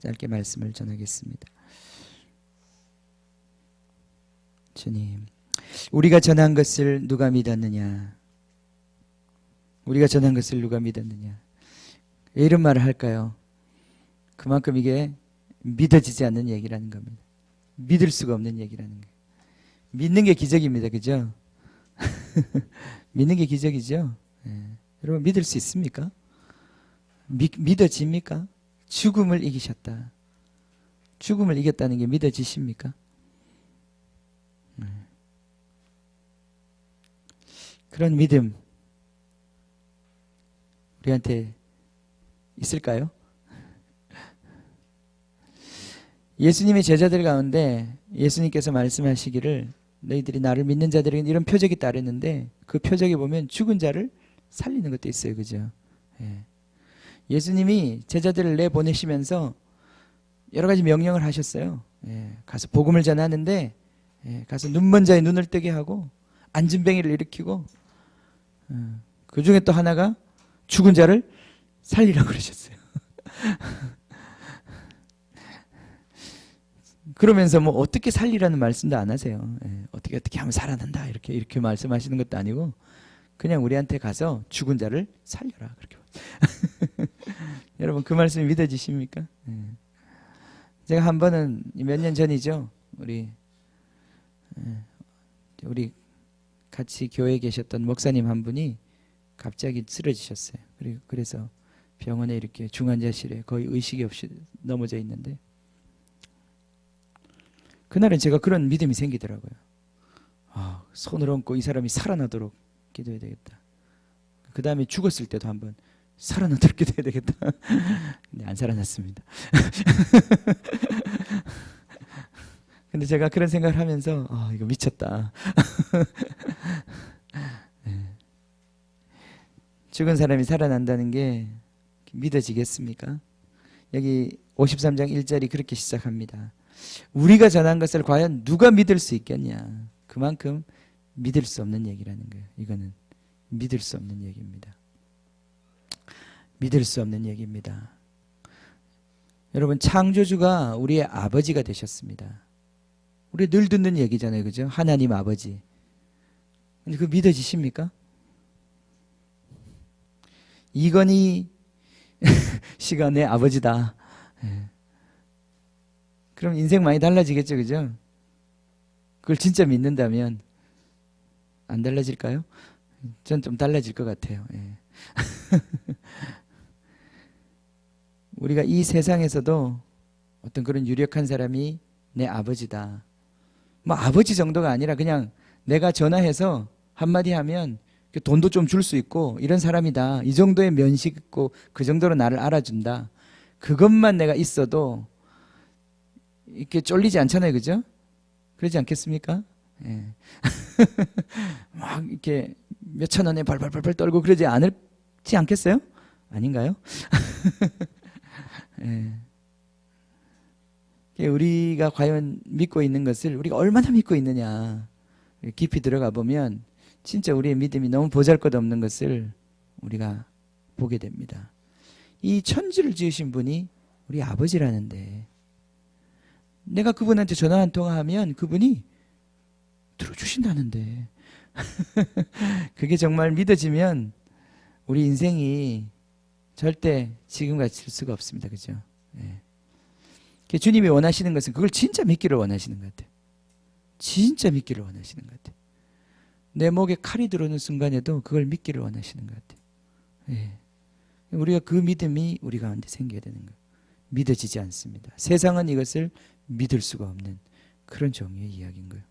짧게 말씀을 전하겠습니다. 주님, 우리가 전한 것을 누가 믿었느냐? 우리가 전한 것을 누가 믿었느냐? 왜 이런 말을 할까요? 그만큼 이게 믿어지지 않는 얘기라는 겁니다. 믿을 수가 없는 얘기라는 거예요. 믿는 게 기적입니다. 그죠? 믿는 게 기적이죠. 여러분 믿을 수 있습니까? 믿어집니까? 죽음을 이기셨다. 죽음을 이겼다는 게 믿어지십니까? 그런 믿음 우리한테 있을까요? 예수님의 제자들 가운데 예수님께서 말씀하시기를 너희들이 나를 믿는 자들에게 이런 표적이 따르는데 그 표적에 보면 죽은 자를 살리는 것도 있어요. 그죠? 예수님이 제자들을 내보내시면서 여러 가지 명령을 하셨어요. 가서 복음을 전하는데 가서 눈먼 자의 눈을 뜨게 하고 안진뱅이를 일으키고 그 중에 또 하나가 죽은 자를 살리라고 그러셨어요. 그러면서 뭐 어떻게 살리라는 말씀도 안 하세요. 어떻게 하면 살아난다 이렇게 말씀하시는 것도 아니고 그냥 우리한테 가서 죽은 자를 살려라 그렇게. 여러분 그 말씀이 믿어지십니까? 제가 한 번은 몇 년 전이죠. 우리 같이 교회에 계셨던 목사님 한 분이 갑자기 쓰러지셨어요. 그래서 병원에 이렇게 중환자실에 거의 의식이 없이 넘어져 있는데 그날은 제가 그런 믿음이 생기더라고요. 손을 얹고 이 사람이 살아나도록 기도해야 되겠다. 그 다음에 죽었을 때도 한번 살아나도록 기도해야 되겠다. 근데 안 살아났습니다. 근데 제가 그런 생각을 하면서 이거 미쳤다. 죽은 사람이 살아난다는 게 믿어지겠습니까? 여기 53장 1절이 그렇게 시작합니다. 우리가 전한 것을 과연 누가 믿을 수 있겠냐? 그만큼 믿을 수 없는 얘기라는 거예요. 이거는 믿을 수 없는 얘기입니다. 믿을 수 없는 얘기입니다. 여러분 창조주가 우리의 아버지가 되셨습니다. 우리 늘 듣는 얘기잖아요. 그죠? 하나님 아버지. 근데 그거 믿어지십니까? 이건희 씨가 내 아버지다. 그럼 인생 많이 달라지겠죠. 그죠? 그걸 진짜 믿는다면 안 달라질까요? 전 좀 달라질 것 같아요. 우리가 이 세상에서도 어떤 그런 유력한 사람이 내 아버지다. 뭐 아버지 정도가 아니라 그냥 내가 전화해서 한마디 하면 돈도 좀 줄 수 있고 이런 사람이다. 이 정도의 면식 있고 그 정도로 나를 알아준다. 그것만 내가 있어도 이렇게 쫄리지 않잖아요. 그죠? 그러지 않겠습니까? 막 이렇게 몇천 원에 발발발발 떨고 그러지 않겠어요? 아닌가요? 우리가 과연 믿고 있는 것을 우리가 얼마나 믿고 있느냐 깊이 들어가 보면 진짜 우리의 믿음이 너무 보잘것없는 것을 우리가 보게 됩니다. 이 천지를 지으신 분이 우리 아버지라는데 내가 그분한테 전화 한 통화하면 그분이 들어주신다는데 그게 정말 믿어지면 우리 인생이 절대 지금 같을 수가 없습니다. 그죠? 주님이 원하시는 것은 그걸 진짜 믿기를 원하시는 것 같아요. 진짜 믿기를 원하시는 것 같아요. 내 목에 칼이 들어오는 순간에도 그걸 믿기를 원하시는 것 같아요. 우리가 그 믿음이 우리 가운데 생겨야 되는 거예요. 믿어지지 않습니다. 세상은 이것을 믿을 수가 없는 그런 종류의 이야기인 거예요.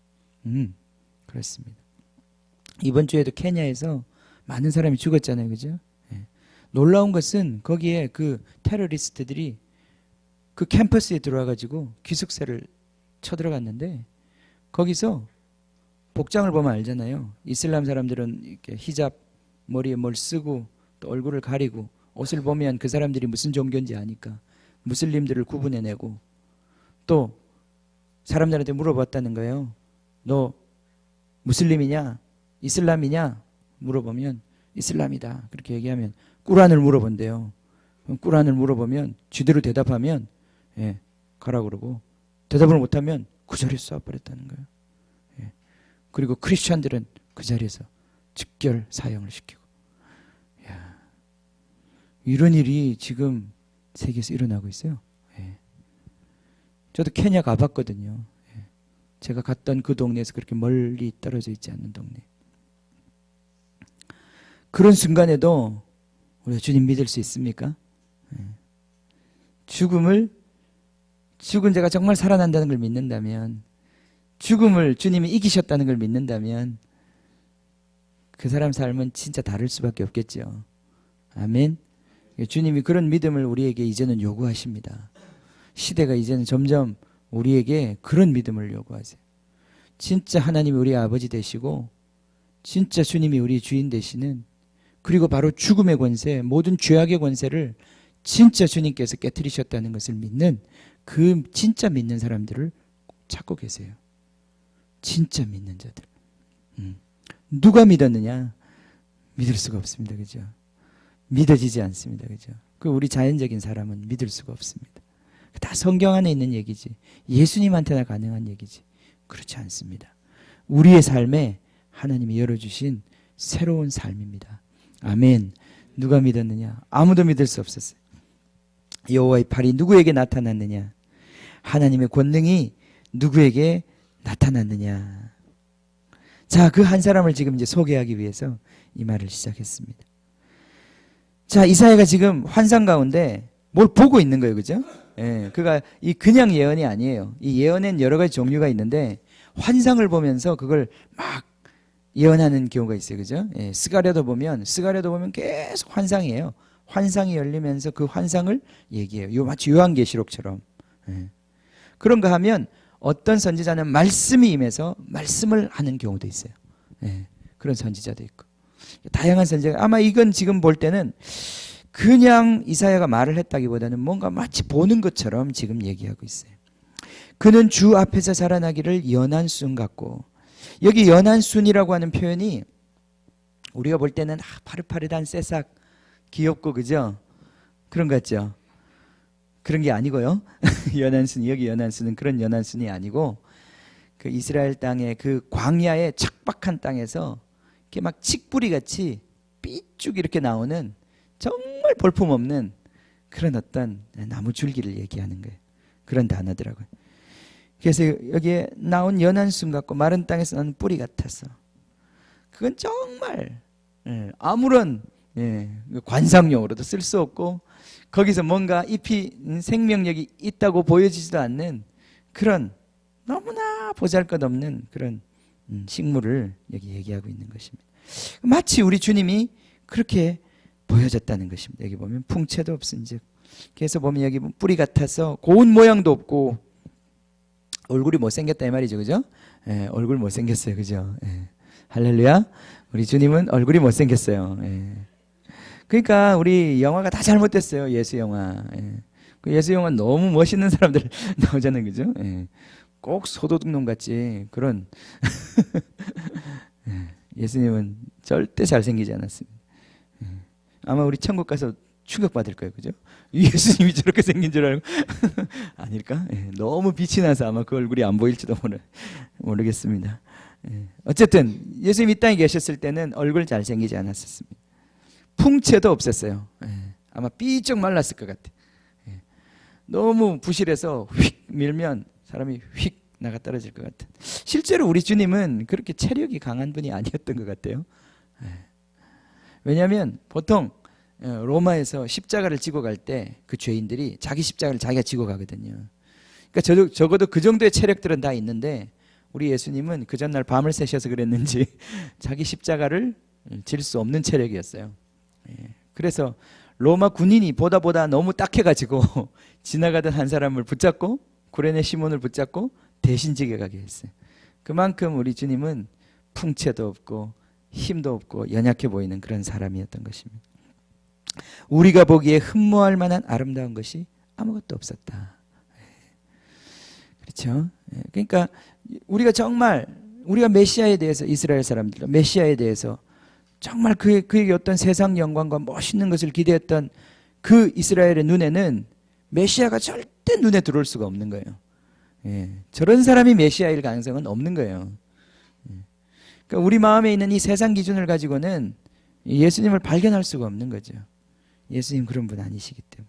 그렇습니다. 이번 주에도 케냐에서 많은 사람이 죽었잖아요. 그죠? 놀라운 것은 거기에 그 테러리스트들이 그 캠퍼스에 들어와가지고 기숙사를 쳐들어갔는데 거기서 복장을 보면 알잖아요. 이슬람 사람들은 이렇게 히잡 머리에 뭘 쓰고 또 얼굴을 가리고 옷을 보면 그 사람들이 무슨 종교인지 아니까 무슬림들을 구분해내고 또 사람들한테 물어봤다는 거예요. 너 무슬림이냐? 이슬람이냐? 물어보면 이슬람이다. 그렇게 얘기하면 꾸란을 물어본대요. 그럼 꾸란을 물어보면 제대로 대답하면 예, 가라 그러고 대답을 못하면 그 자리에서 쏴버렸다는 거예요. 예. 그리고 크리스찬들은 그 자리에서 즉결 사형을 시키고. 야, 이런 일이 지금 세계에서 일어나고 있어요. 예. 저도 케냐 가봤거든요. 예. 제가 갔던 그 동네에서 그렇게 멀리 떨어져 있지 않는 동네. 그런 순간에도 우리가 주님 믿을 수 있습니까? 예. 죽은 자가 정말 살아난다는 걸 믿는다면, 죽음을 주님이 이기셨다는 걸 믿는다면 그 사람 삶은 진짜 다를 수밖에 없겠죠. 아멘. 주님이 그런 믿음을 우리에게 이제는 요구하십니다. 시대가 이제는 점점 우리에게 그런 믿음을 요구하세요. 진짜 하나님이 우리 아버지 되시고 진짜 주님이 우리 주인 되시는, 그리고 바로 죽음의 권세, 모든 죄악의 권세를 진짜 주님께서 깨트리셨다는 것을 믿는, 그 진짜 믿는 사람들을 찾고 계세요. 진짜 믿는 자들. 누가 믿었느냐? 믿을 수가 없습니다. 그죠? 믿어지지 않습니다. 그죠? 그 우리 자연적인 사람은 믿을 수가 없습니다. 다 성경 안에 있는 얘기지. 예수님한테나 가능한 얘기지. 그렇지 않습니다. 우리의 삶에 하나님이 열어주신 새로운 삶입니다. 아멘. 누가 믿었느냐? 아무도 믿을 수 없었어요. 여호와의 팔이 누구에게 나타났느냐? 하나님의 권능이 누구에게 나타났느냐? 자, 그 한 사람을 지금 이제 소개하기 위해서 이 말을 시작했습니다. 자, 이사야가 지금 환상 가운데 뭘 보고 있는 거예요. 그죠? 예, 그가 그냥 예언이 아니에요. 이 예언엔 여러 가지 종류가 있는데 환상을 보면서 그걸 막 예언하는 경우가 있어요. 그죠? 예, 스가랴도 보면 계속 환상이에요. 환상이 열리면서 그 환상을 얘기해요. 마치 요한계시록처럼. 예. 그런가 하면 어떤 선지자는 말씀이 임해서 말씀을 하는 경우도 있어요. 예, 그런 선지자도 있고. 다양한 선지자. 아마 이건 지금 볼 때는 그냥 이사야가 말을 했다기보다는 뭔가 마치 보는 것처럼 지금 얘기하고 있어요. 그는 주 앞에서 살아나기를 연한 순 같고, 여기 연한 순이라고 하는 표현이 우리가 볼 때는 파릇파릇한 새싹, 귀엽고 그죠? 그런 것 같죠? 그런 게 아니고요. 연한 순, 여기 연한 순은 그런 연한 순이 아니고, 그 이스라엘 땅의 그 광야의 척박한 땅에서 이렇게 막 칡뿌리 같이 삐쭉 이렇게 나오는 정말 볼품없는 그런 어떤 나무 줄기를 얘기하는 거예요. 그런 단어더라고요. 그래서 여기에 나온 연한 순 같고 마른 땅에서 나는 뿌리 같았어. 그건 정말 아무런 관상용으로도 쓸 수 없고, 거기서 뭔가 잎이 생명력이 있다고 보여지지도 않는 그런 너무나 보잘것없는 그런 식물을 여기 얘기하고 있는 것입니다. 마치 우리 주님이 그렇게 보여졌다는 것입니다. 여기 보면 풍채도 없은즉. 그래서 보면 여기 뿌리 같아서 고운 모양도 없고 얼굴이 못생겼다 이 말이죠. 그죠? 예, 얼굴 못생겼어요. 그죠? 예. 할렐루야. 우리 주님은 얼굴이 못생겼어요. 예. 그러니까 우리 영화가 다 잘못됐어요. 예수 영화. 예. 그 예수 영화 너무 멋있는 사람들 나오잖아요. 그죠? 예. 꼭 소도둑놈 같이 그런 예수님은 절대 잘생기지 않았습니다. 예. 아마 우리 천국 가서 충격받을 거예요. 그죠? 예수님이 저렇게 생긴 줄 알고 아닐까? 예. 너무 빛이 나서 아마 그 얼굴이 안 보일지도 모르겠습니다. 예. 어쨌든 예수님이 이 땅에 계셨을 때는 얼굴 잘생기지 않았었습니다. 풍채도 없었어요. 예. 아마 삐쩍 말랐을 것 같아. 예. 너무 부실해서 휙 밀면 사람이 휙 나가 떨어질 것 같은. 실제로 우리 주님은 그렇게 체력이 강한 분이 아니었던 것 같아요. 예. 왜냐하면 보통 로마에서 십자가를 지고 갈 때 그 죄인들이 자기 십자가를 자기가 지고 가거든요. 그러니까 적어도 그 정도의 체력들은 다 있는데 우리 예수님은 그 전날 밤을 새셔서 그랬는지 자기 십자가를 질 수 없는 체력이었어요. 예. 그래서 로마 군인이 보다 너무 딱해가지고 지나가던 한 사람을 붙잡고 구레네 시몬을 붙잡고 대신 지게 가게 했어요. 그만큼 우리 주님은 풍채도 없고 힘도 없고 연약해 보이는 그런 사람이었던 것입니다. 우리가 보기에 흠모할 만한 아름다운 것이 아무것도 없었다. 그렇죠? 그러니까 우리가 메시아에 대해서, 이스라엘 사람들 메시아에 대해서 정말 그에게 어떤 세상 영광과 멋있는 것을 기대했던 그 이스라엘의 눈에는 메시아가 절대 절대 눈에 들어올 수가 없는 거예요. 예, 저런 사람이 메시아일 가능성은 없는 거예요. 예. 그러니까 우리 마음에 있는 이 세상 기준을 가지고는 예수님을 발견할 수가 없는 거죠. 예수님 그런 분 아니시기 때문에.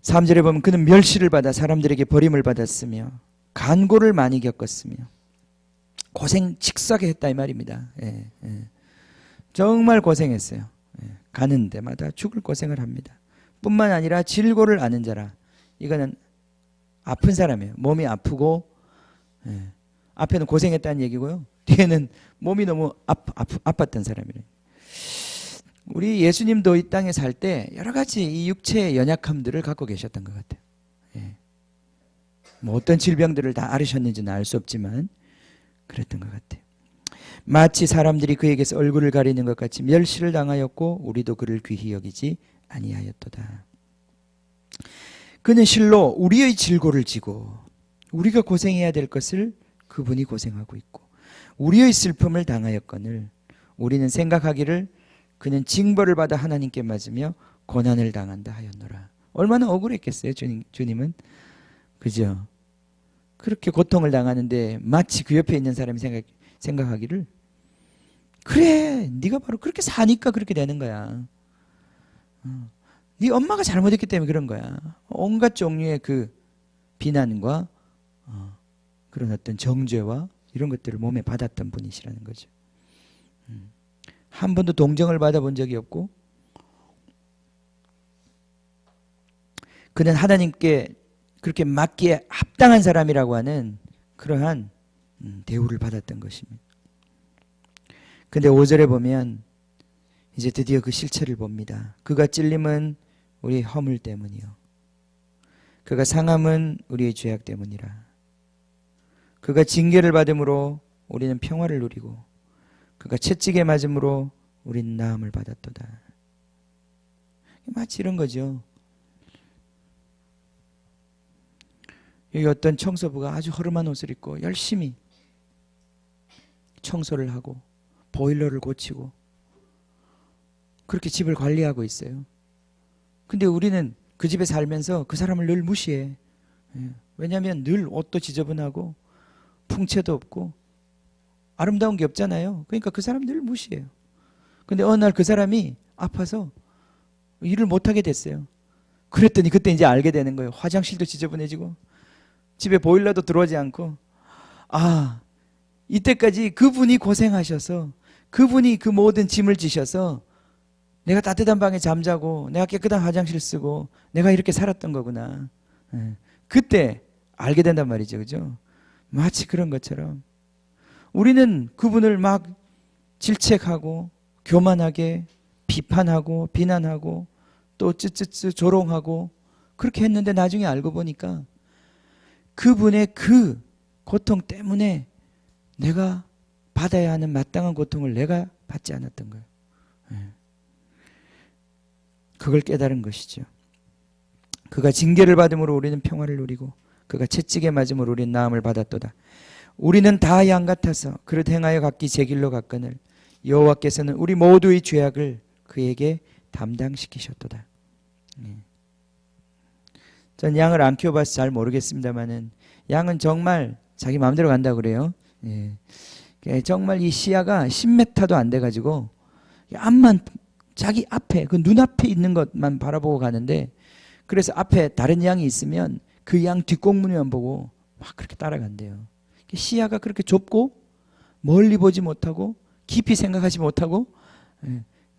3절에 보면 그는 멸시를 받아 사람들에게 버림을 받았으며 간고를 많이 겪었으며 고생 직사게 했다 이 말입니다. 예, 예. 정말 고생했어요. 예, 가는 데마다 죽을 고생을 합니다. 뿐만 아니라 질고를 아는 자라. 이거는 아픈 사람이에요. 몸이 아프고 예, 앞에는 고생했다는 얘기고요. 뒤에는 몸이 너무 아팠던 사람이래요. 우리 예수님도 이 땅에 살 때 여러 가지 이 육체의 연약함들을 갖고 계셨던 것 같아요. 예. 뭐 어떤 질병들을 다 앓으셨는지는 알 수 없지만 그랬던 것 같아요. 마치 사람들이 그에게서 얼굴을 가리는 것 같이 멸시를 당하였고 우리도 그를 귀히 여기지 아니하였도다. 그는 실로 우리의 질고를 지고 우리가 고생해야 될 것을 그분이 고생하고 있고 우리의 슬픔을 당하였거늘 우리는 생각하기를 그는 징벌을 받아 하나님께 맞으며 고난을 당한다 하였노라. 얼마나 억울했겠어요, 주님은. 그죠? 그렇게 고통을 당하는데 마치 그 옆에 있는 사람이 생각하기를 그래, 네가 바로 그렇게 사니까 그렇게 되는 거야. 네 엄마가 잘못했기 때문에 그런 거야. 온갖 종류의 그 비난과 그런 어떤 정죄와 이런 것들을 몸에 받았던 분이시라는 거죠. 한 번도 동정을 받아본 적이 없고 그는 하나님께 그렇게 맡기에 합당한 사람이라고 하는 그러한 대우를 받았던 것입니다. 근데 5절에 보면 이제 드디어 그 실체를 봅니다. 그가 찔림은 우리의 허물 때문이요 그가 상함은 우리의 죄악 때문이라. 그가 징계를 받음으로 우리는 평화를 누리고 그가 채찍에 맞음으로 우리는 나음을 받았도다. 마치 이런 거죠. 여기 어떤 청소부가 아주 허름한 옷을 입고 열심히 청소를 하고 보일러를 고치고 그렇게 집을 관리하고 있어요. 근데 우리는 그 집에 살면서 그 사람을 늘 무시해. 왜냐하면 늘 옷도 지저분하고 풍채도 없고 아름다운 게 없잖아요. 그러니까 그 사람 늘 무시해요. 근데 어느 날 그 사람이 아파서 일을 못하게 됐어요. 그랬더니 그때 이제 알게 되는 거예요. 화장실도 지저분해지고 집에 보일러도 들어오지 않고 아, 이때까지 그분이 고생하셔서 그분이 그 모든 짐을 지셔서 내가 따뜻한 방에 잠자고 내가 깨끗한 화장실 쓰고 내가 이렇게 살았던 거구나. 그때 알게 된단 말이죠. 그죠? 마치 그런 것처럼 우리는 그분을 막 질책하고 교만하게 비판하고 비난하고 또 쯔쯔쯔 조롱하고 그렇게 했는데 나중에 알고 보니까 그분의 그 고통 때문에 내가 받아야 하는 마땅한 고통을 내가 받지 않았던 거예요. 그걸 깨달은 것이죠. 그가 징계를 받음으로 우리는 평화를 누리고 그가 채찍에 맞음으로 우리는 나음을 받았도다. 우리는 다 양 같아서 그릇 행하여 각기 제 길로 갔거늘 여호와께서는 우리 모두의 죄악을 그에게 담당시키셨도다. 전 양을 안 키워봐서 잘 모르겠습니다만은 양은 정말 자기 마음대로 간다고 그래요. 정말 이 시야가 10m도 안 돼가지고 앞만 자기 앞에 그 눈앞에 있는 것만 바라보고 가는데 그래서 앞에 다른 양이 있으면 그 양 뒷공문만 보고 막 그렇게 따라간대요. 시야가 그렇게 좁고 멀리 보지 못하고 깊이 생각하지 못하고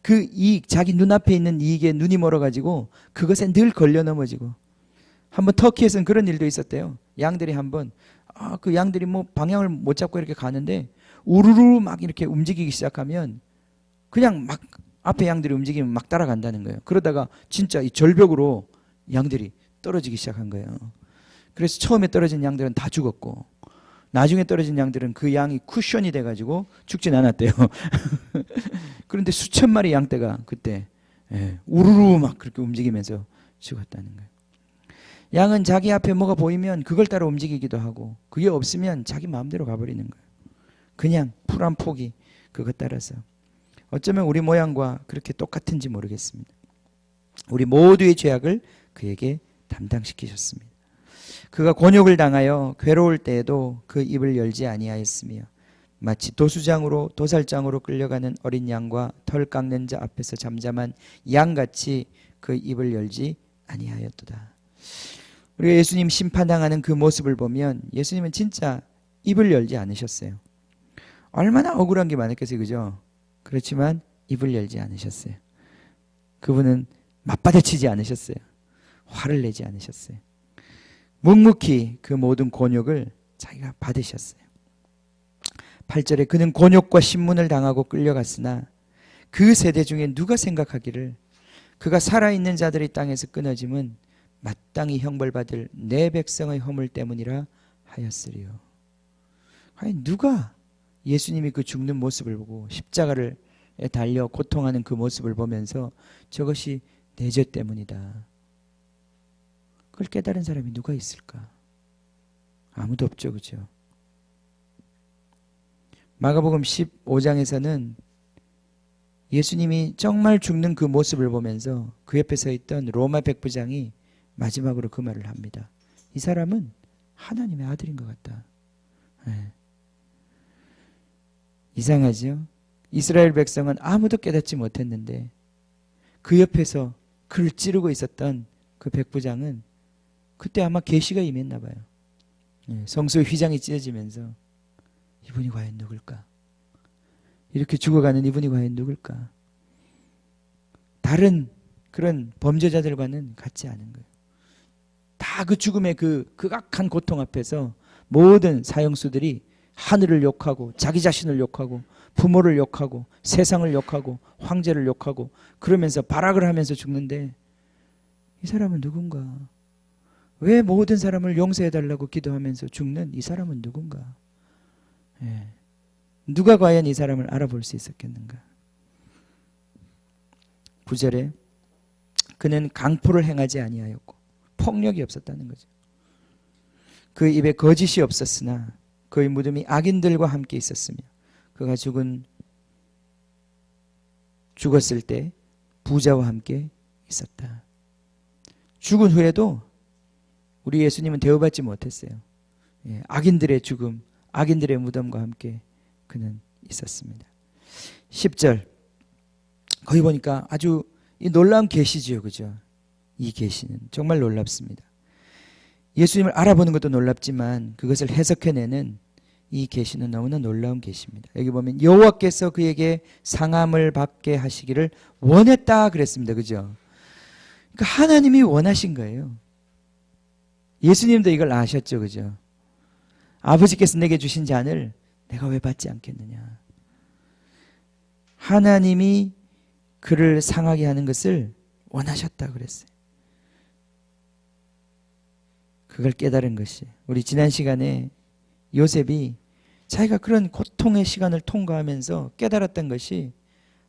그 이익, 자기 눈앞에 있는 이익에 눈이 멀어가지고 그것에 늘 걸려 넘어지고 한번 터키에서는 그런 일도 있었대요. 양들이 한번 그 양들이 뭐 방향을 못 잡고 이렇게 가는데 우르르 막 이렇게 움직이기 시작하면 그냥 막 앞에 양들이 움직이면 막 따라간다는 거예요. 그러다가 진짜 이 절벽으로 양들이 떨어지기 시작한 거예요. 그래서 처음에 떨어진 양들은 다 죽었고 나중에 떨어진 양들은 그 양이 쿠션이 돼가지고 죽진 않았대요. 그런데 수천 마리 양떼가 그때 우르르 막 그렇게 움직이면서 죽었다는 거예요. 양은 자기 앞에 뭐가 보이면 그걸 따라 움직이기도 하고 그게 없으면 자기 마음대로 가버리는 거예요. 그냥 풀 한 포기 그것 따라서. 어쩌면 우리 모양과 그렇게 똑같은지 모르겠습니다. 우리 모두의 죄악을 그에게 감당시키셨습니다. 그가 곤욕을 당하여 괴로울 때에도 그 입을 열지 아니하였으며 마치 도수장으로 도살장으로 끌려가는 어린 양과 털 깎는 자 앞에서 잠잠한 양같이 그 입을 열지 아니하였도다. 우리가 예수님 심판당하는 그 모습을 보면 예수님은 진짜 입을 열지 않으셨어요. 얼마나 억울한 게 많았겠어요. 그죠? 그렇지만 입을 열지 않으셨어요. 그분은 맞받아치지 않으셨어요. 화를 내지 않으셨어요. 묵묵히 그 모든 곤욕을 자기가 받으셨어요. 8절에 그는 곤욕과 신문을 당하고 끌려갔으나 그 세대 중에 누가 생각하기를 그가 살아있는 자들이 땅에서 끊어짐은 마땅히 형벌받을 내 백성의 허물 때문이라 하였으리요. 과연 누가 예수님이 그 죽는 모습을 보고 십자가를 달려 고통하는 그 모습을 보면서 저것이 내 죄 때문이다, 그걸 깨달은 사람이 누가 있을까? 아무도 없죠. 그죠? 마가복음 15장에서는 예수님이 정말 죽는 그 모습을 보면서 그 옆에 서 있던 로마 백부장이 마지막으로 그 말을 합니다. 이 사람은 하나님의 아들인 것 같다. 네. 이상하죠? 이스라엘 백성은 아무도 깨닫지 못했는데 그 옆에서 그를 찌르고 있었던 그 백부장은 그때 아마 계시가 임했나 봐요. 성소의 휘장이 찢어지면서 이분이 과연 누굴까? 이렇게 죽어가는 이분이 과연 누굴까? 다른 그런 범죄자들과는 같지 않은 거예요. 다 그 죽음의 그 극악한 고통 앞에서 모든 사형수들이 하늘을 욕하고 자기 자신을 욕하고 부모를 욕하고 세상을 욕하고 황제를 욕하고 그러면서 발악을 하면서 죽는데 이 사람은 누군가? 왜 모든 사람을 용서해달라고 기도하면서 죽는 이 사람은 누군가? 누가 과연 이 사람을 알아볼 수 있었겠는가? 9절에 그는 강포를 행하지 아니하였고 폭력이 없었다는 거죠. 그 입에 거짓이 없었으나 그의 무덤이 악인들과 함께 있었으며 그가 죽었을 때 부자와 함께 있었다. 죽은 후에도 우리 예수님은 대우받지 못했어요. 악인들의 죽음, 악인들의 무덤과 함께 그는 있었습니다. 10절 거기 보니까 아주 이 놀라운 계시지요. 그죠? 이 계시는 정말 놀랍습니다. 예수님을 알아보는 것도 놀랍지만 그것을 해석해내는 이 계시는 너무나 놀라운 계시입니다. 여기 보면 여호와께서 그에게 상함을 받게 하시기를 원했다 그랬습니다. 그죠? 그러니까 하나님이 원하신 거예요. 예수님도 이걸 아셨죠. 그죠? 아버지께서 내게 주신 잔을 내가 왜 받지 않겠느냐. 하나님이 그를 상하게 하는 것을 원하셨다 그랬어요. 그걸 깨달은 것이 우리 지난 시간에 요셉이 자기가 그런 고통의 시간을 통과하면서 깨달았던 것이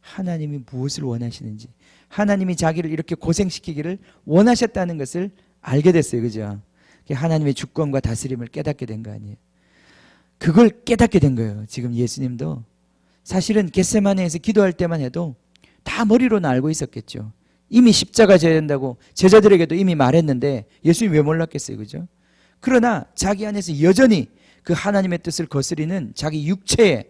하나님이 무엇을 원하시는지, 하나님이 자기를 이렇게 고생시키기를 원하셨다는 것을 알게 됐어요. 그죠? 하나님의 주권과 다스림을 깨닫게 된 거 아니에요. 그걸 깨닫게 된 거예요. 지금 예수님도 사실은 겟세마네에서 기도할 때만 해도 다 머리로는 알고 있었겠죠. 이미 십자가 져야 된다고 제자들에게도 이미 말했는데 예수님이 왜 몰랐겠어요. 그죠? 그러나 자기 안에서 여전히 그 하나님의 뜻을 거스리는 자기 육체의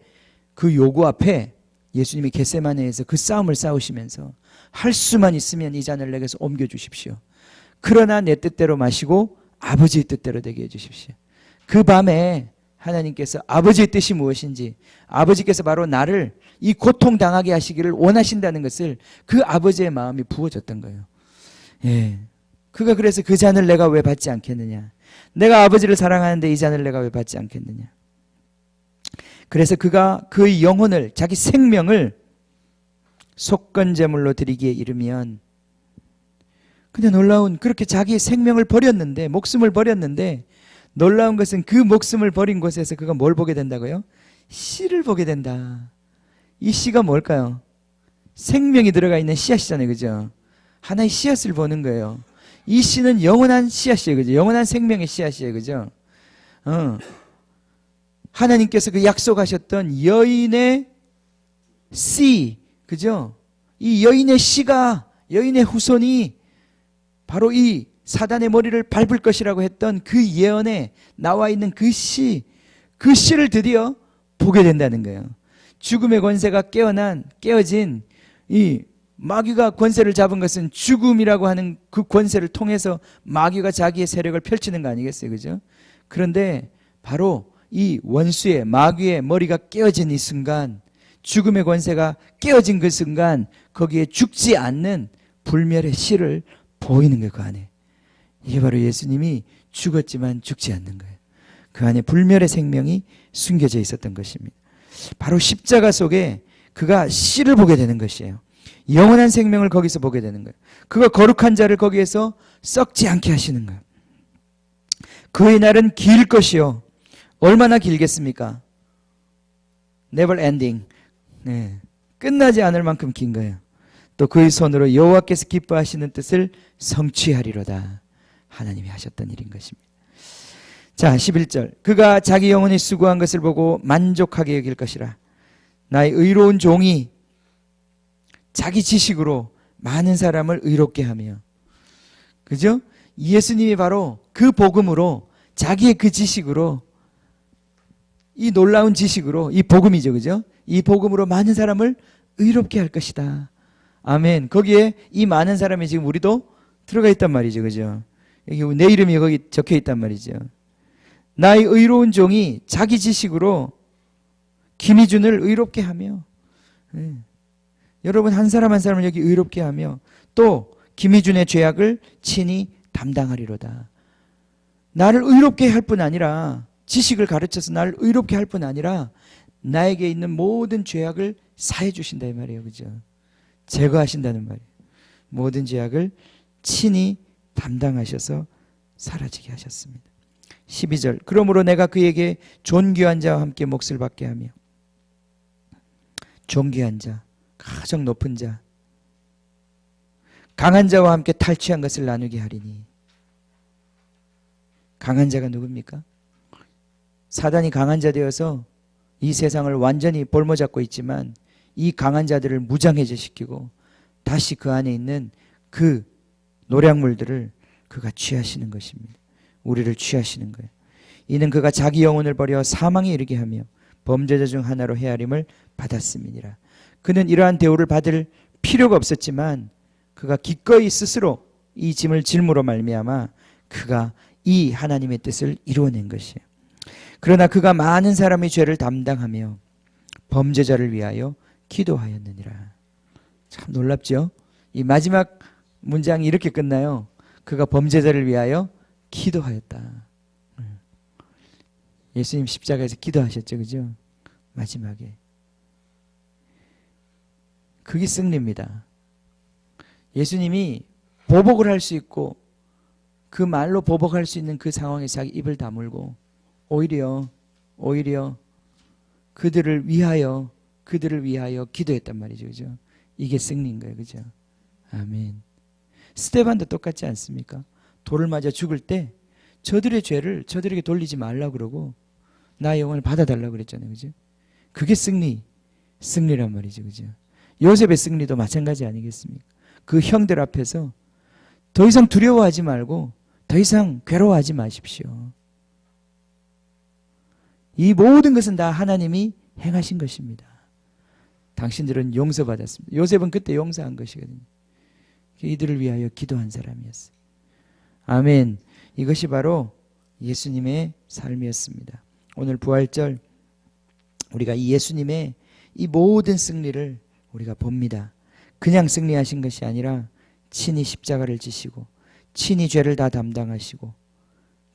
그 요구 앞에 예수님이 겟세마네에서 그 싸움을 싸우시면서 할 수만 있으면 이 잔을 내게서 옮겨주십시오. 그러나 내 뜻대로 마시고 아버지의 뜻대로 되게 해주십시오. 그 밤에 하나님께서 아버지의 뜻이 무엇인지, 아버지께서 바로 나를 이 고통당하게 하시기를 원하신다는 것을 그 아버지의 마음이 부어졌던 거예요. 그가 그래서 그 잔을 내가 왜 받지 않겠느냐. 내가 아버지를 사랑하는데 이 잔을 내가 왜 받지 않겠느냐. 그래서 그가 그의 영혼을, 자기 생명을 속건제물로 드리기에 이르면, 근데 놀라운, 그렇게 자기의 생명을 버렸는데, 목숨을 버렸는데, 놀라운 것은 그 목숨을 버린 곳에서 그가 뭘 보게 된다고요? 씨를 보게 된다. 이 씨가 뭘까요? 생명이 들어가 있는 씨앗이잖아요. 그죠? 하나의 씨앗을 보는 거예요. 이 씨는 영원한 씨앗이에요. 그죠? 영원한 생명의 씨앗이에요. 그죠? 하나님께서 그 약속하셨던 여인의 씨, 그죠? 이 여인의 씨가, 여인의 후손이 바로 이 사단의 머리를 밟을 것이라고 했던 그 예언에 나와 있는 그 씨를 드디어 보게 된다는 거예요. 죽음의 권세가 깨어진 이 마귀가 권세를 잡은 것은 죽음이라고 하는 그 권세를 통해서 마귀가 자기의 세력을 펼치는 거 아니겠어요? 그죠? 그런데 바로 이 원수의 마귀의 머리가 깨어진 이 순간, 죽음의 권세가 깨어진 그 순간 거기에 죽지 않는 불멸의 씨를 보이는 거예요. 그 안에. 이게 바로 예수님이 죽었지만 죽지 않는 거예요. 그 안에 불멸의 생명이 숨겨져 있었던 것입니다. 바로 십자가 속에 그가 씨를 보게 되는 것이에요. 영원한 생명을 거기서 보게 되는 거예요. 그가 거룩한 자를 거기에서 썩지 않게 하시는 거예요. 그의 날은 길 것이요. 얼마나 길겠습니까? Never ending. 네. 끝나지 않을 만큼 긴 거예요. 또 그의 손으로 여호와께서 기뻐하시는 뜻을 성취하리로다. 하나님이 하셨던 일인 것입니다. 자, 11절. 그가 자기 영혼이 수고한 것을 보고 만족하게 여길 것이라. 나의 의로운 종이 자기 지식으로 많은 사람을 의롭게 하며. 그죠? 예수님이 바로 그 복음으로, 자기의 그 지식으로, 이 놀라운 지식으로, 이 복음이죠. 그죠? 이 복음으로 많은 사람을 의롭게 할 것이다. 아멘. 거기에 이 많은 사람이 지금 우리도 들어가 있단 말이죠. 그죠? 여기 내 이름이 거기 적혀 있단 말이죠. 나의 의로운 종이 자기 지식으로 김희준을 의롭게 하며. 네. 여러분 한 사람 한 사람을 여기 의롭게 하며 또 김희준의 죄악을 친히 담당하리로다. 나를 의롭게 할 뿐 아니라, 지식을 가르쳐서 나를 의롭게 할 뿐 아니라 나에게 있는 모든 죄악을 사해 주신다 이 말이에요. 그죠? 제거하신다는 말이에요. 모든 죄악을 친히 담당하셔서 사라지게 하셨습니다. 12절. 그러므로 내가 그에게 존귀한 자와 함께 몫을 받게 하며. 존귀한 자, 가장 높은 자, 강한 자와 함께 탈취한 것을 나누게 하리니. 강한 자가 누굽니까? 사단이 강한 자 되어서 이 세상을 완전히 볼모잡고 있지만 이 강한 자들을 무장해제시키고 다시 그 안에 있는 그 노략물들을 그가 취하시는 것입니다. 우리를 취하시는 거예요. 이는 그가 자기 영혼을 버려 사망에 이르게 하며 범죄자 중 하나로 헤아림을 받았음이니라. 그는 이러한 대우를 받을 필요가 없었지만 그가 기꺼이 스스로 이 짐을 짊으로 말미암아 그가 이 하나님의 뜻을 이루어낸 것이에요. 그러나 그가 많은 사람의 죄를 담당하며 범죄자를 위하여 기도하였느니라. 참 놀랍죠? 이 마지막 문장이 이렇게 끝나요. 그가 범죄자를 위하여 기도하였다. 예수님 십자가에서 기도하셨죠. 그죠? 마지막에. 그게 승리입니다. 예수님이 보복을 할 수 있고 그 말로 보복할 수 있는 그 상황에 자기 입을 다물고 오히려 그들을 위하여 기도했단 말이죠. 그죠? 이게 승리인 거예요. 그죠? 아멘. 스데반도 똑같지 않습니까? 돌을 맞아 죽을 때 저들의 죄를 저들에게 돌리지 말라고 그러고 나의 영혼을 받아달라고 그랬잖아요. 그죠? 그게 승리란 말이죠. 그죠? 요셉의 승리도 마찬가지 아니겠습니까? 그 형들 앞에서 더 이상 두려워하지 말고 더 이상 괴로워하지 마십시오. 이 모든 것은 다 하나님이 행하신 것입니다. 당신들은 용서받았습니다. 요셉은 그때 용서한 것이거든요. 이들을 위하여 기도한 사람이었어요. 아멘. 이것이 바로 예수님의 삶이었습니다. 오늘 부활절 우리가 이 예수님의 이 모든 승리를 우리가 봅니다. 그냥 승리하신 것이 아니라 친히 십자가를 지시고 친히 죄를 다 담당하시고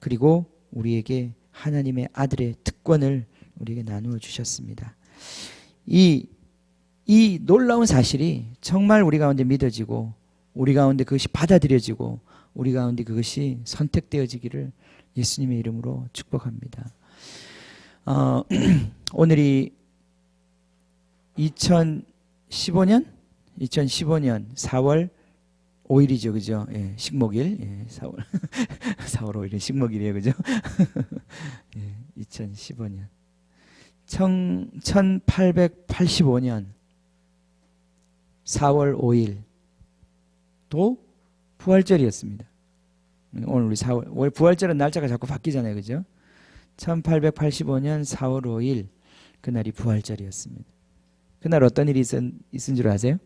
그리고 우리에게 하나님의 아들의 특권을 우리에게 나누어 주셨습니다. 이 놀라운 사실이 정말 우리 가운데 믿어지고 우리 가운데 그것이 받아들여지고 우리 가운데 그것이 선택되어지기를 예수님의 이름으로 축복합니다. 오늘이 2015년 4월 5일이죠. 그죠? 예, 식목일. 예, 4월 5일은 식목일이에요. 그죠? 예, 2015년. 1885년 4월 5일 도 부활절이었습니다. 오늘 우리 4월, 왜 부활절은 날짜가 자꾸 바뀌잖아요. 그죠? 1885년 4월 5일 그날이 부활절이었습니다. 그날 어떤 일이 있은 줄 아세요?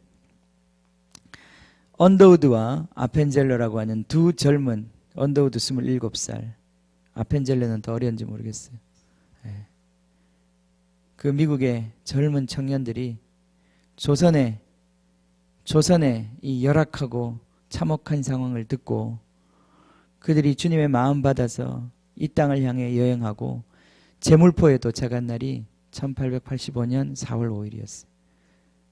언더우드와 아펜젤러라고 하는 두 젊은, 언더우드 27살, 아펜젤러는 더 어렸는지 모르겠어요. 예. 그 미국의 젊은 청년들이 조선의 이 열악하고 참혹한 상황을 듣고 그들이 주님의 마음 받아서 이 땅을 향해 여행하고 제물포에 도착한 날이 1885년 4월 5일이었어요.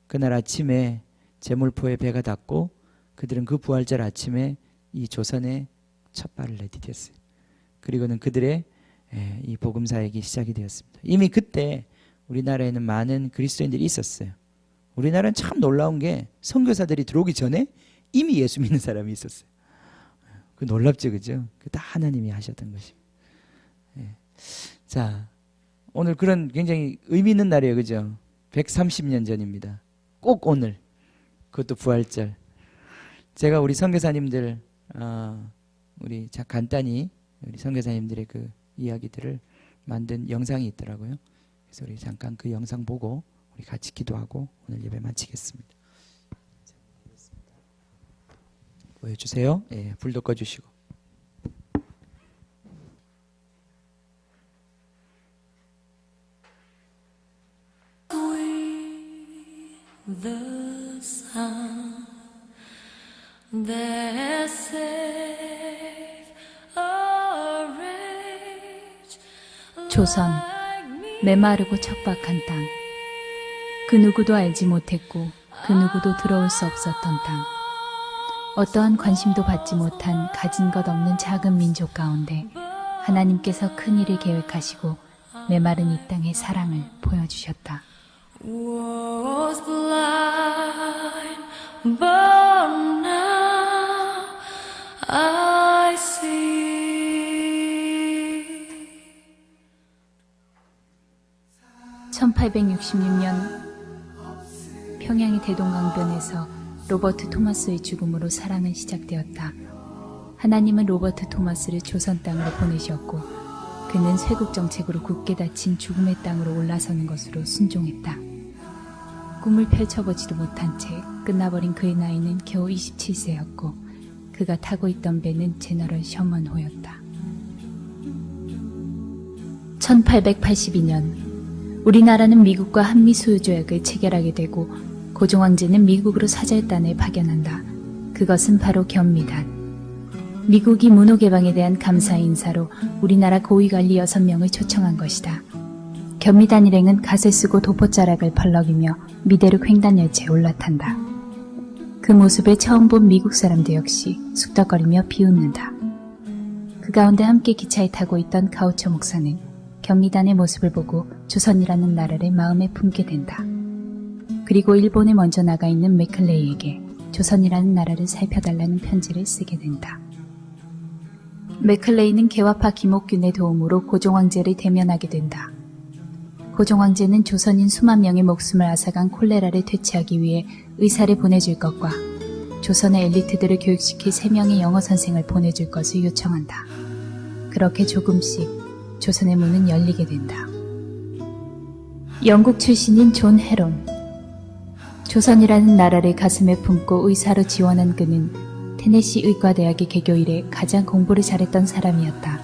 그날 아침에 제물포에 배가 닿고 그들은 그 부활절 아침에 이 조선에 첫 발을 내디뎠어요. 그리고는 그들의 이 복음 사역이 시작이 되었습니다. 이미 그때 우리나라에는 많은 그리스도인들이 있었어요. 우리나라는 참 놀라운 게 선교사들이 들어오기 전에 이미 예수 믿는 사람이 있었어요. 그 놀랍죠, 그죠? 그 다 하나님이 하셨던 것입니다. 예. 자, 오늘 그런 굉장히 의미 있는 날이에요, 그죠? 130년 전입니다. 꼭 오늘, 그것도 부활절. 제가 우리 선교사님들, 우리 간단히 우리 선교사님들의 그 이야기들을 만든 영상이 있더라고요. 그래서 우리 잠깐 그 영상 보고 우리 같이 기도하고 오늘 예배 마치겠습니다. 보여주세요. 예, 불도 꺼주시고. The sound that save a rage 조선, 메마르고 척박한 땅. 그 누구도 알지 못했고 그 누구도 들어올 수 없었던 땅. 어떠한 관심도 받지 못한 가진 것 없는 작은 민족 가운데 하나님께서 큰 일을 계획하시고 메마른 이 땅의 사랑을 보여주셨다. was blind, but now I see. 1866년 평양의 대동강변에서 로버트 토마스의 죽음으로 사랑은 시작되었다. 하나님은 로버트 토마스를 조선 땅으로 보내셨고 그는 쇄국 정책으로 굳게 닫힌 죽음의 땅으로 올라서는 것으로 순종했다. 꿈을 펼쳐보지도 못한 채 끝나버린 그의 나이는 겨우 27세였고 그가 타고 있던 배는 제너럴 셔먼호였다. 1882년 우리나라는 미국과 한미 수요 조약을 체결하게 되고 고종 황제는 미국으로 사절단을 파견한다. 그것은 바로 견미단. 미국이 문호 개방에 대한 감사 인사로 우리나라 고위관리 6명을 초청한 것이다. 견미단 일행은 갓을 쓰고 도포자락을 펄럭이며 미대륙 횡단열차에 올라탄다. 그 모습을 처음 본 미국 사람들 역시 숙덕거리며 비웃는다. 그 가운데 함께 기차에 타고 있던 가우처 목사는 견미단의 모습을 보고 조선이라는 나라를 마음에 품게 된다. 그리고 일본에 먼저 나가 있는 맥클레이에게 조선이라는 나라를 살펴달라는 편지를 쓰게 된다. 맥클레이는 개화파 김옥균의 도움으로 고종 황제를 대면하게 된다. 고종 황제는 조선인 수만 명의 목숨을 앗아간 콜레라를 퇴치하기 위해 의사를 보내줄 것과 조선의 엘리트들을 교육시킬 3명의 영어 선생을 보내줄 것을 요청한다. 그렇게 조금씩 조선의 문은 열리게 된다. 영국 출신인 존 헤론. 조선이라는 나라를 가슴에 품고 의사로 지원한 그는 테네시 의과대학의 개교 이래 가장 공부를 잘했던 사람이었다.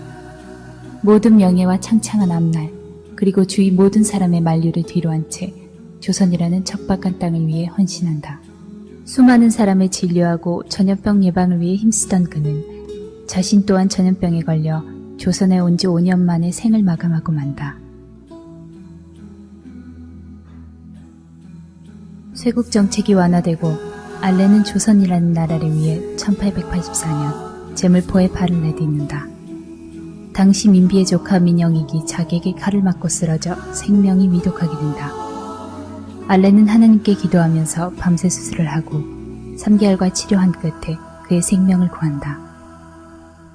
모든 명예와 창창한 앞날, 그리고 주위 모든 사람의 만류를 뒤로한 채 조선이라는 척박한 땅을 위해 헌신한다. 수많은 사람을 진료하고 전염병 예방을 위해 힘쓰던 그는 자신 또한 전염병에 걸려 조선에 온 지 5년 만에 생을 마감하고 만다. 쇄국 정책이 완화되고 알렌은 조선이라는 나라를 위해 1884년 제물포에 발을 내딛는다. 당시 민비의 조카 민영익이 자기에게 칼을 맞고 쓰러져 생명이 위독하게 된다. 알렌은 하나님께 기도하면서 밤새 수술을 하고 3개월간 치료한 끝에 그의 생명을 구한다.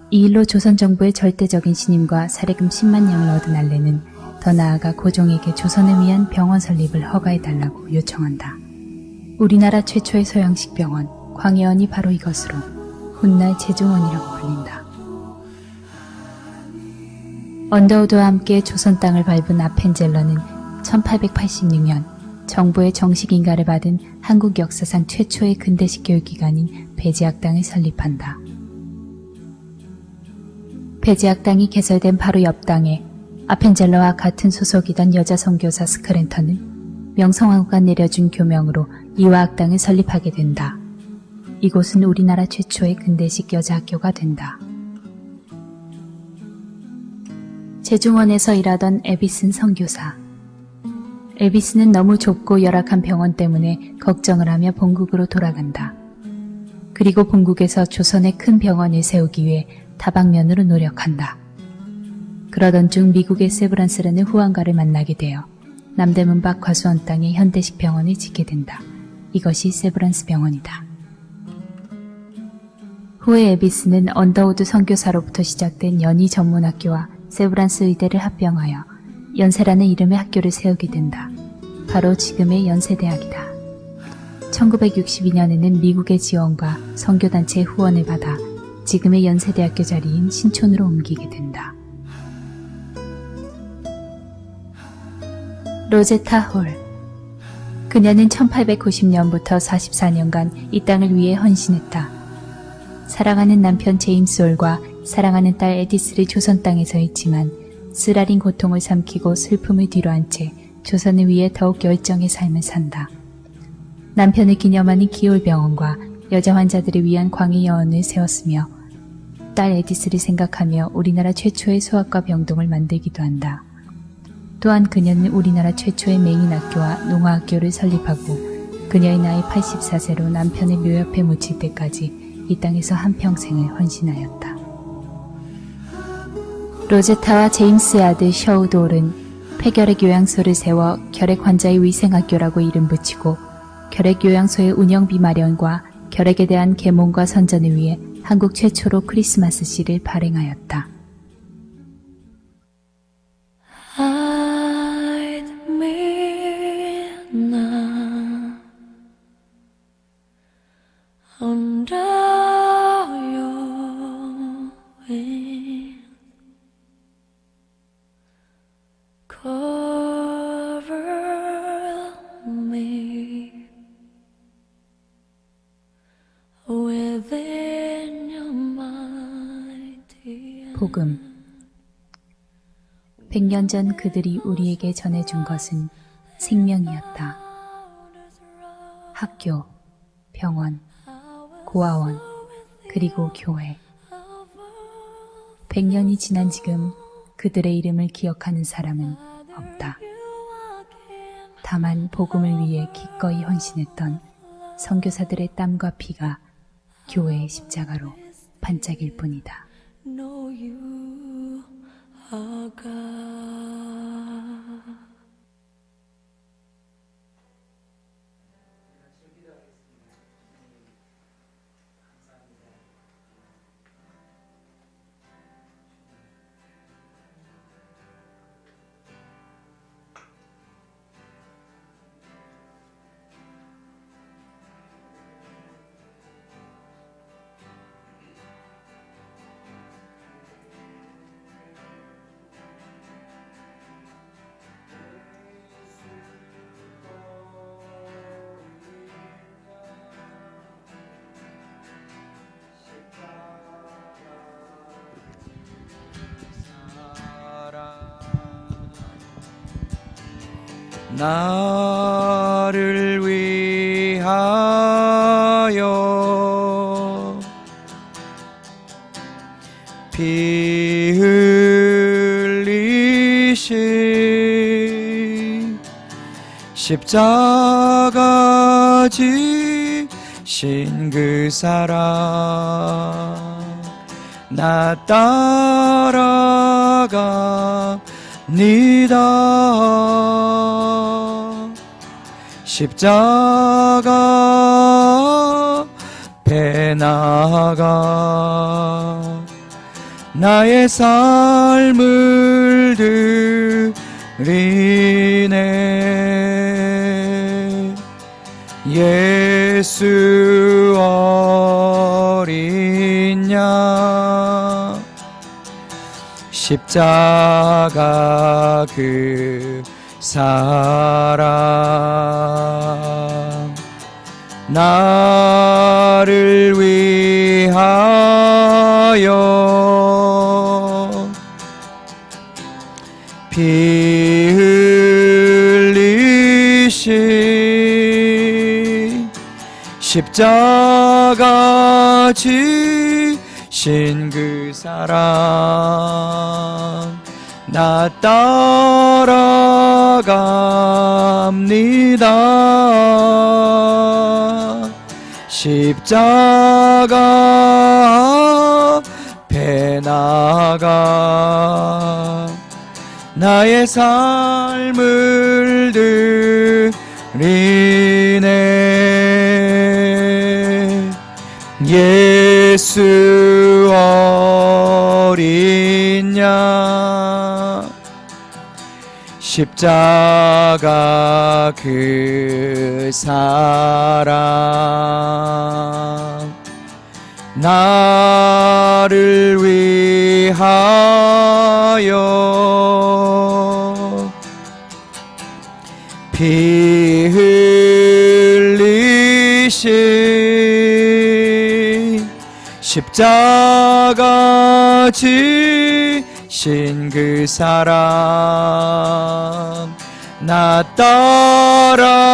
이 일로 조선 정부의 절대적인 신임과 사례금 10만 냥을 얻은 알렌은 더 나아가 고종에게 조선을 위한 병원 설립을 허가해달라고 요청한다. 우리나라 최초의 소양식 병원 광해원이 바로 이것으로 훗날 제종원이라고 불린다. 언더우드와 함께 조선 땅을 밟은 아펜젤러는 1886년 정부의 정식 인가를 받은 한국 역사상 최초의 근대식 교육기관인 배지학당을 설립한다. 배지학당이 개설된 바로 옆 당에 아펜젤러와 같은 소속이던 여자 선교사 스크랜턴은 명성황후가 내려준 교명으로 이화학당을 설립하게 된다. 이곳은 우리나라 최초의 근대식 여자학교가 된다. 제중원에서 일하던 에비슨 선교사. 에비슨은 너무 좁고 열악한 병원 때문에 걱정을 하며 본국으로 돌아간다. 그리고 본국에서 조선의 큰 병원을 세우기 위해 다방면으로 노력한다. 그러던 중 미국의 세브란스라는 후원가를 만나게 되어 남대문 밖 과수원 땅에 현대식 병원을 짓게 된다. 이것이 세브란스 병원이다. 후에 에비스는 언더우드 선교사로부터 시작된 연희 전문학교와 세브란스 의대를 합병하여 연세라는 이름의 학교를 세우게 된다. 바로 지금의 연세대학이다. 1962년에는 미국의 지원과 선교단체의 후원을 받아 지금의 연세대학교 자리인 신촌으로 옮기게 된다. 로제타 홀. 그녀는 1890년부터 44년간 이 땅을 위해 헌신했다. 사랑하는 남편 제임스 홀과 사랑하는 딸 에디스를 조선 땅에서 잊지만 쓰라린 고통을 삼키고 슬픔을 뒤로한 채 조선을 위해 더욱 열정의 삶을 산다. 남편을 기념하는 기홀병원과 여자 환자들을 위한 광의여원을 세웠으며 딸 에디스를 생각하며 우리나라 최초의 소아과 병동을 만들기도 한다. 또한 그녀는 우리나라 최초의 맹인학교와 농아학교를 설립하고 그녀의 나이 84세로 남편의 묘 옆에 묻힐 때까지 이 땅에서 한평생을 헌신하였다. 로제타와 제임스의 아들 셔우돌은 폐결핵 요양소를 세워 결핵 환자의 위생학교라고 이름 붙이고 결핵 요양소의 운영비 마련과 결핵에 대한 계몽과 선전을 위해 한국 최초로 크리스마스 시를 발행하였다. Hide me now under your wing. Cover me within your mighty 복음. 100년 전 그들이 우리에게 전해준 것은 생명이었다. 학교, 병원, 고아원, 그리고 교회. 100년이 지난 지금 그들의 이름을 기억하는 사람은 없다. 다만 복음을 위해 기꺼이 헌신했던 선교사들의 땀과 피가 교회의 십자가로 반짝일 뿐이다. know you are God. 나를 위하여 피 흘리신 십자가 지신 그 사랑 나 따라갑니다. 십자가 배 나가 나의 삶을 드리네. 예수 어린 양 십자가 그 사랑 나를 위하여 피 흘리신 십자가 지신 그 사랑 나 따라갑니다. 십자가 앞에 나가 나의 삶을 드리네. 예수 어린 양 십자가 그 사랑 나를 위하여 피 흘리신 십자가 지신 그 사랑 나 따라갑니다.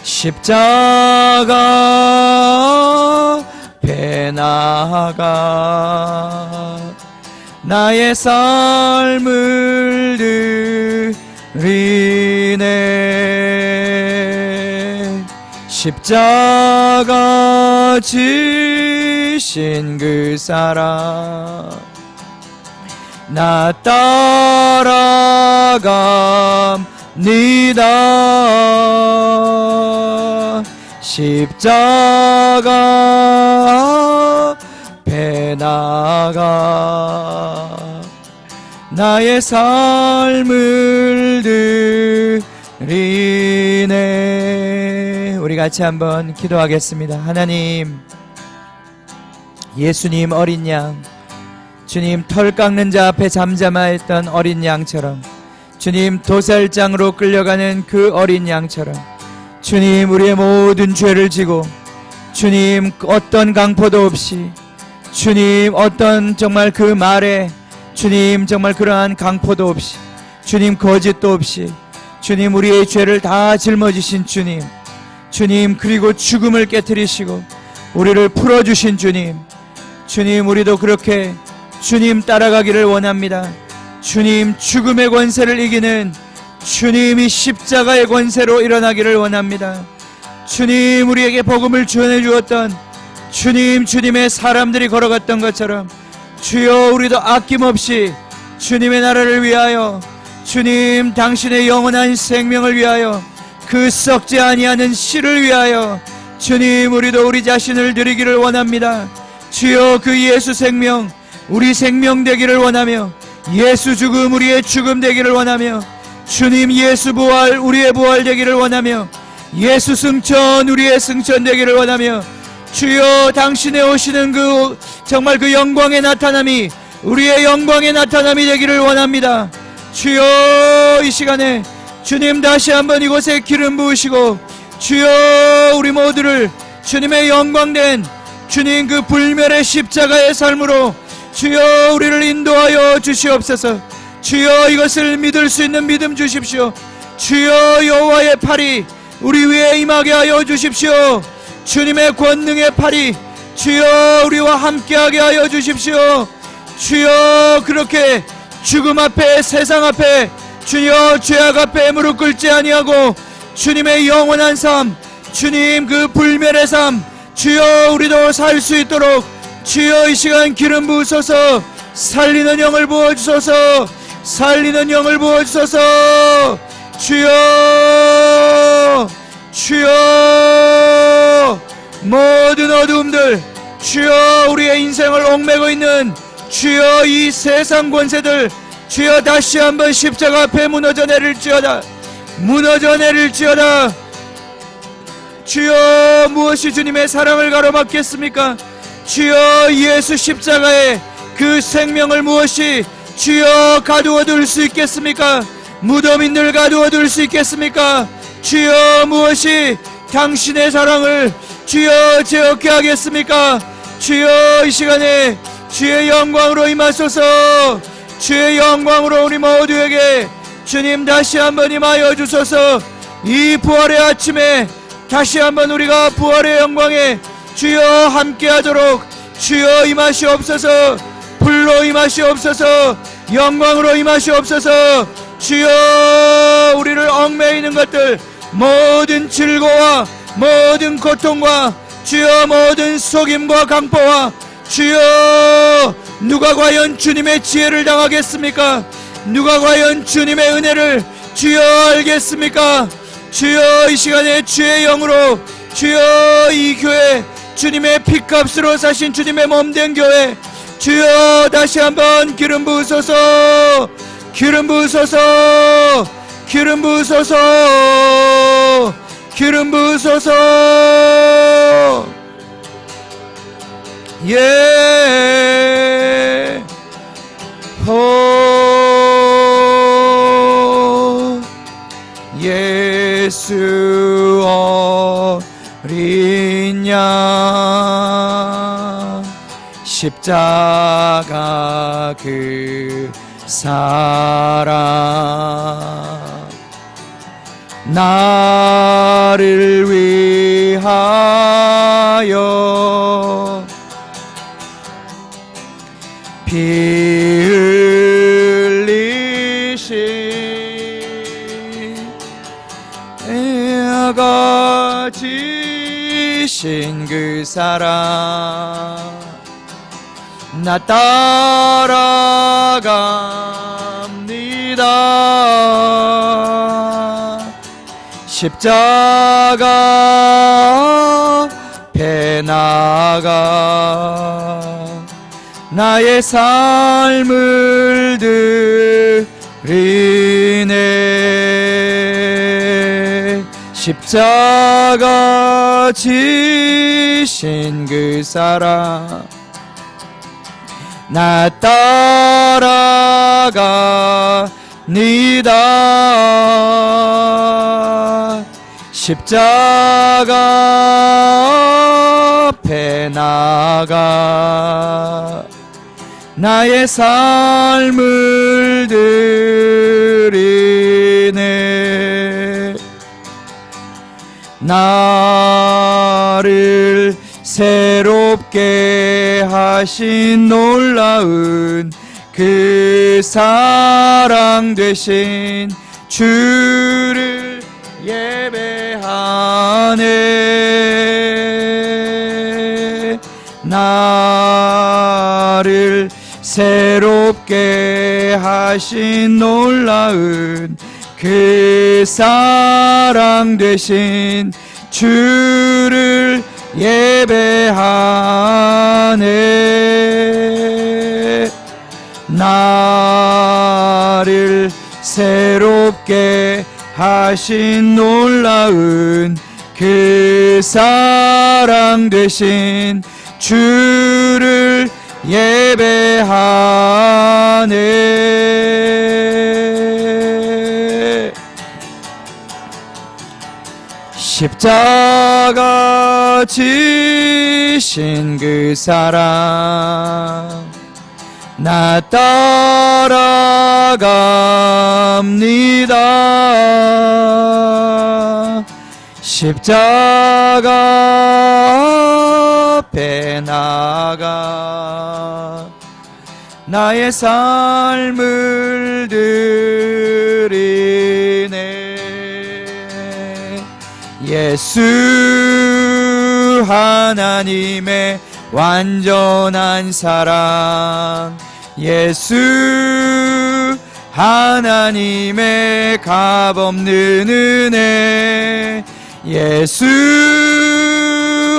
십자가 앞에 나가 나의 삶을 드리네. 십자가 지신 그 사랑 나 따라갑니다. 십자가 앞에 나가 나의 삶을 드리네. 우리 같이 한번 기도하겠습니다. 하나님, 예수님 어린 양, 주님 털 깎는 자 앞에 잠잠하였던 어린 양처럼, 주님 도살장으로 끌려가는 그 어린 양처럼, 주님 우리의 모든 죄를 지고, 주님 어떤 강포도 없이, 주님 어떤 정말 그 말에 주님 정말 그러한 강포도 없이, 주님 거짓도 없이, 주님 우리의 죄를 다 짊어지신 주님, 주님 그리고 죽음을 깨뜨리시고 우리를 풀어주신 주님, 주님 우리도 그렇게 주님 따라가기를 원합니다. 주님 죽음의 권세를 이기는 주님이 십자가의 권세로 일어나기를 원합니다. 주님 우리에게 복음을 전해 주었던 주님, 주님의 사람들이 걸어갔던 것처럼 주여 우리도 아낌없이 주님의 나라를 위하여, 주님 당신의 영원한 생명을 위하여, 그 썩지 아니하는 씨를 위하여 주님 우리도 우리 자신을 드리기를 원합니다. 주여 그 예수 생명 우리 생명 되기를 원하며, 예수 죽음 우리의 죽음 되기를 원하며, 주님 예수 부활 우리의 부활 되기를 원하며, 예수 승천 우리의 승천 되기를 원하며, 주여 당신의 오시는 그 정말 그 영광의 나타남이 우리의 영광의 나타남이 되기를 원합니다. 주여 이 시간에 주님 다시 한번 이곳에 기름 부으시고, 주여 우리 모두를 주님의 영광된 주님 그 불멸의 십자가의 삶으로 주여 우리를 인도하여 주시옵소서. 주여 이것을 믿을 수 있는 믿음 주십시오. 주여 여호와의 팔이 우리 위에 임하게 하여 주십시오. 주님의 권능의 팔이 주여 우리와 함께하게 하여 주십시오. 주여 그렇게 죽음 앞에, 세상 앞에, 주여 죄악 앞에 무릎 꿇지 아니하고 주님의 영원한 삶, 주님 그 불멸의 삶, 주여 우리도 살 수 있도록 주여 이 시간 기름 부으소서. 살리는 영을 부어주소서. 살리는 영을 부어주소서. 주여, 주여, 모든 어두움들, 주여 우리의 인생을 얽매고 있는 주여 이 세상 권세들, 주여 다시 한번 십자가 앞에 무너져 내릴지어다. 무너져 내릴지어다. 주여 무엇이 주님의 사랑을 가로막겠습니까? 주여 예수 십자가의 그 생명을 무엇이 주여 가두어둘 수 있겠습니까? 무덤인들 가두어둘 수 있겠습니까? 주여 무엇이 당신의 사랑을 주여 제어케 하겠습니까? 주여 이 시간에 주의 영광으로 임하소서. 주의 영광으로 우리 모두에게 주님 다시 한번 임하여 주소서. 이 부활의 아침에 다시 한번 우리가 부활의 영광에 주여 함께하도록 주여 임하시옵소서. 불로 임하시옵소서. 영광으로 임하시옵소서. 주여 우리를 얽매이는 것들 모든 질고와 모든 고통과 주여 모든 속임과 강포와 주여 누가 과연 주님의 지혜를 당하겠습니까? 누가 과연 주님의 은혜를 주여 알겠습니까? 주여 이 시간에 주의 영으로 주여 이 교회 주님의 피값으로 사신 주님의 몸된 교회 주여 다시 한번 기름 부으소서. 기름 부으소서. 기름 부으소서. 기름 부으소서. 예. 호 예수 어린 양 십자가 그 사랑 나를 위하여 피 흘리신 애가 지신 그 사랑 나 따라갑니다. 십자가 앞에 나가 나의 삶을 드리네. 십자가 지신 그 사랑 나 따라갑니다. 십자가 앞에 나가 나의 삶을 드리네. 나를 새롭게 하신 놀라운 그 사랑 되신 주를 예배하네. 나를 새롭게 하신 놀라운 그 사랑 되신 주를 예배하네. 나를 새롭게 하신 놀라운 그 사랑 되신 주를 예배하네. 십자가 지신 그 사랑 나 따라갑니다. 십자가 앞에 나가 나의 삶을 드리네. 예수 하나님의 완전한 사랑, 예수 하나님의 값없는 은혜, 예수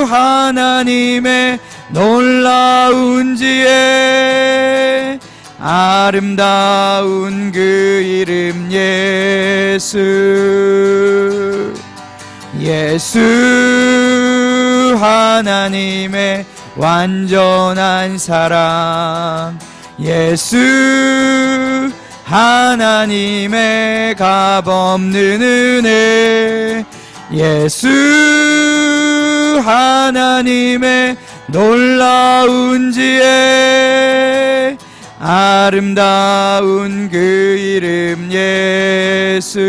하나님의 놀라운 지혜, 아름다운 그 이름 예수. 예수 하나님의 완전한 사랑, 예수 하나님의 값없는 은혜, 예수 하나님의 놀라운 지혜, 아름다운 그 이름 예수.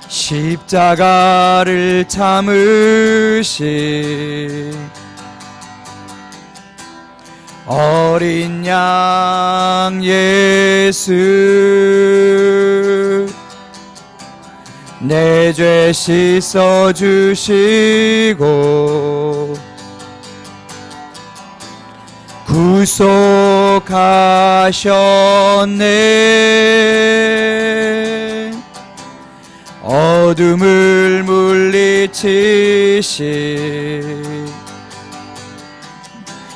십자가를 참으신 어린 양 예수, 내 죄 씻어주시고 구속하셨네. 어둠을 물리치신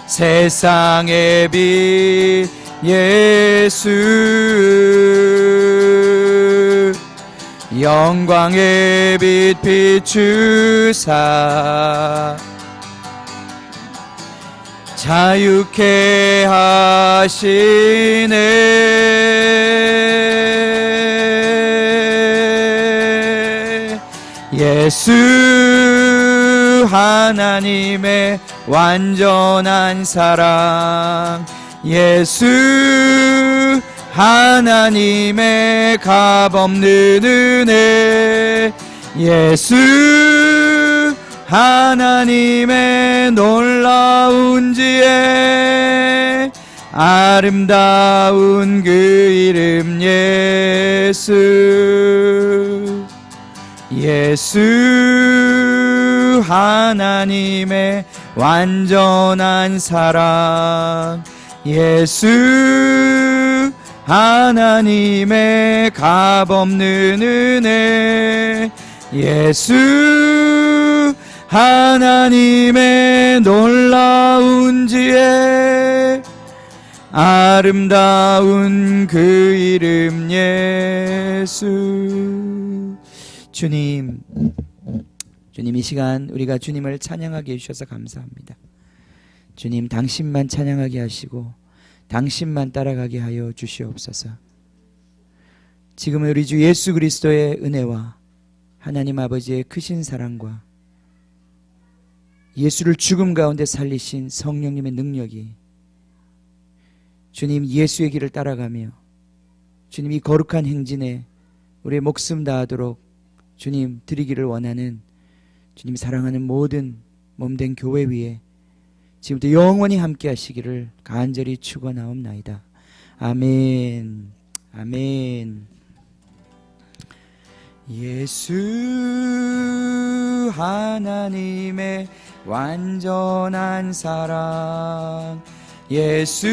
세상의 빛 예수, 영광의 빛 비추사 자유케 하시네. 예수 하나님의 완전한 사랑, 예수 하나님의 값없는 은혜, 예수 하나님의 놀라운 지혜, 아름다운 그 이름 예수, 예수 하나님의 완전한 사랑, 예수 하나님의 값없는 은혜, 예수 하나님의 놀라운 지혜, 아름다운 그 이름 예수. 주님, 주님 이 시간 우리가 주님을 찬양하게 해주셔서 감사합니다. 주님, 당신만 찬양하게 하시고 당신만 따라가게 하여 주시옵소서. 지금은 우리 주 예수 그리스도의 은혜와 하나님 아버지의 크신 사랑과 예수를 죽음 가운데 살리신 성령님의 능력이 주님 예수의 길을 따라가며 주님 이 거룩한 행진에 우리의 목숨 다하도록 주님 드리기를 원하는 주님 사랑하는 모든 몸된 교회 위에 지금부터 영원히 함께 하시기를 간절히 축원하옵나이다. 아멘. 아멘. 예수 하나님의 완전한 사랑, 예수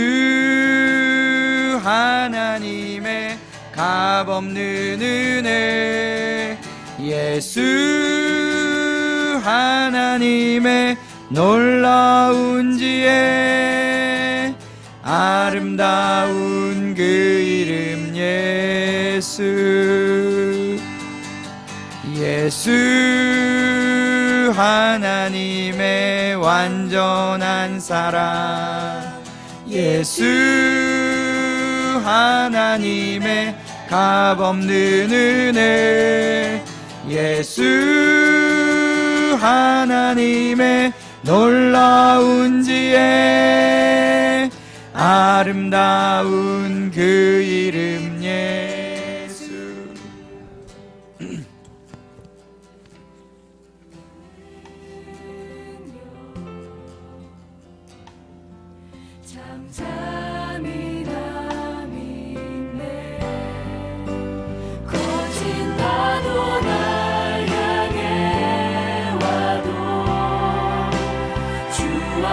하나님의 값없는 은혜, 예수 하나님의 놀라운 지혜, 아름다운 그 이름 예수, 예수 하나님의 완전한 사랑, 예수 하나님의 값없는 은혜, 예수 하나님의 놀라운 지혜, 아름다운 그 이름 예수. 잠잠이라 믿네. 거친 파도 날 향해 와도 주와